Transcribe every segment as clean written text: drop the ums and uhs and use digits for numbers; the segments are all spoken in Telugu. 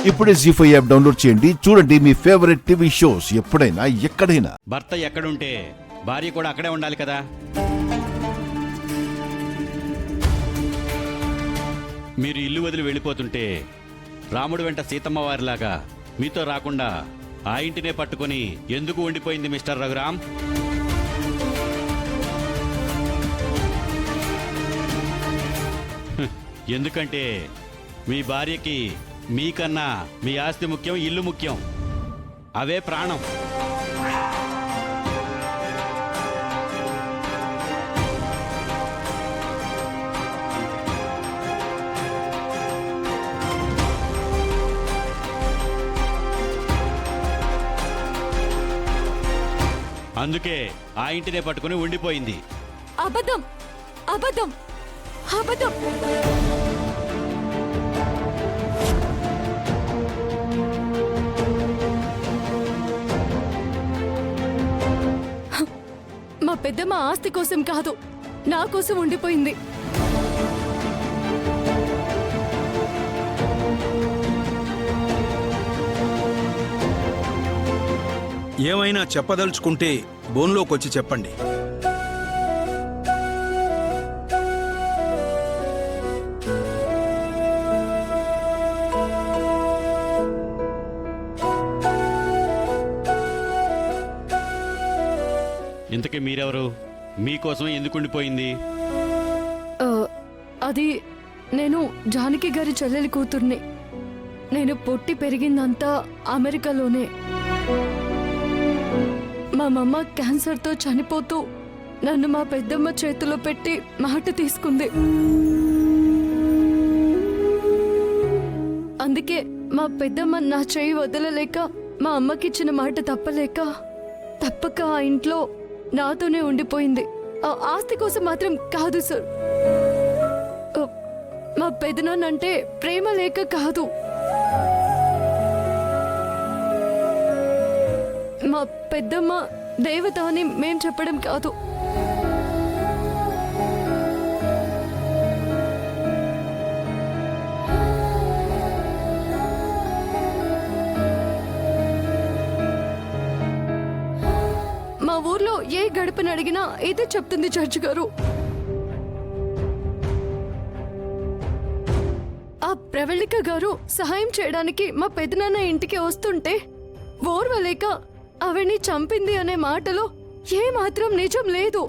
ఇప్పుడే జీ5 యాప్ డౌన్లోడ్ చేయండి. చూడండి మీ ఫేవరెట్ టీవీ షోస్ ఎప్పుడైనా ఎక్కడైనా. భర్త ఎక్కడుంటే భార్య కూడా అక్కడే ఉండాలి కదా. మీరు ఇల్లు వదిలి వెళ్ళిపోతుంటే రాముడు వెంట సీతమ్మ వారిలాగా మీతో రాకుండా ఆ ఇంటినే పట్టుకొని ఎందుకు ఉండిపోయింది మిస్టర్ రఘురామ్? ఎందుకంటే మీ భార్యకి మీకన్నా మీ ఆస్తి ముఖ్యం, ఇల్లు ముఖ్యం. అవే ప్రాణం. అందుకే ఆ ఇంటినే పట్టుకుని ఉండిపోయింది. అబద్ధం, అబద్ధం, అబద్ధం. మా పెద్దమ్మ ఆస్తి కోసం కాదు, నా కోసం ఉండిపోయింది. ఏమైనా చెప్పదలుచుకుంటే బోన్లోకి వచ్చి చెప్పండి. ఇంతకీ మీరెవరు? మీకోసం ఎందుకు ఉండిపోయింది? అది నేను జానకి గారి చెల్లెలి కూతుర్ని. నేను పుట్టి పెరిగిందంతా అమెరికాలోనే. మా మమ్మ క్యాన్సర్తో చనిపోతూ నన్ను మా పెద్దమ్మ చేతిలో పెట్టి మాట తీసుకుంది. అందుకే మా పెద్దమ్మ నా చేయి వదలలేక, మా అమ్మకిచ్చిన మాట తప్పక ఆ ఇంట్లో నాతోనే ఉండిపోయింది. ఆ ఆస్తి కోసం మాత్రం కాదు సార్. మా పెదనాన్నంటే ప్రేమ లేక కాదు, మా పెద్దమ్మ దేవత అని మేం చెప్పడం కాదు. మా ఊర్లో ఏ గడపని అడిగినా ఇదే చెప్తుంది జడ్జి గారు. ఆ ప్రవళిక గారు సహాయం చేయడానికి మా పెదనాన్న ఇంటికి వస్తుంటే ఓర్వలేక ఆవిడ్ని చంపింది అనే మాటలో ఏ మాత్రం నిజం లేదు.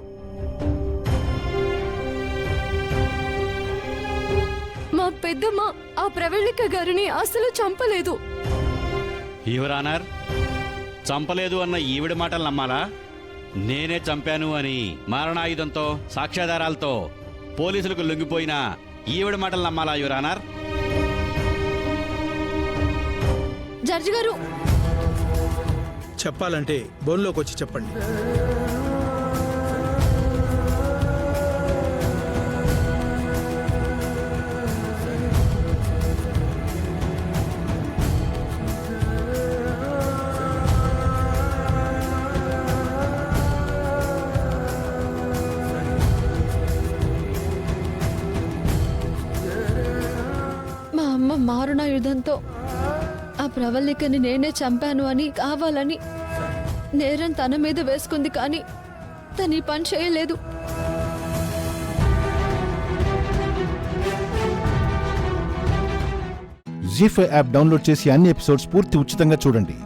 మా పెద్దమ్మ ఆ ప్రవళిక గారిని అసలు చంపలేదు. యువర్ ఆనర్, చంపలేదు అన్న ఈవిడ మాటలు నమ్మాలా? నేనే చంపాను అని మారణాయుధంతో సాక్ష్యాధారాలతో పోలీసులకు లొంగిపోయిన ఈవిడ మాటలు నమ్మాలా యువర్ ఆనర్? జడ్జి గారు, చెప్పాలంటే బోన్లోకి వచ్చి చెప్పండి. మా అమ్మ మారణాయుధంతో ఆ ప్రవళికని నేనే చంపాను అని కావాలని నేరం తన మీద వేసుకుంది, కానీ తను ఈ పని చేయలేదు. జీ5 యాప్ డౌన్లోడ్ చేసి అన్ని ఎపిసోడ్స్ పూర్తి ఉచితంగా చూడండి.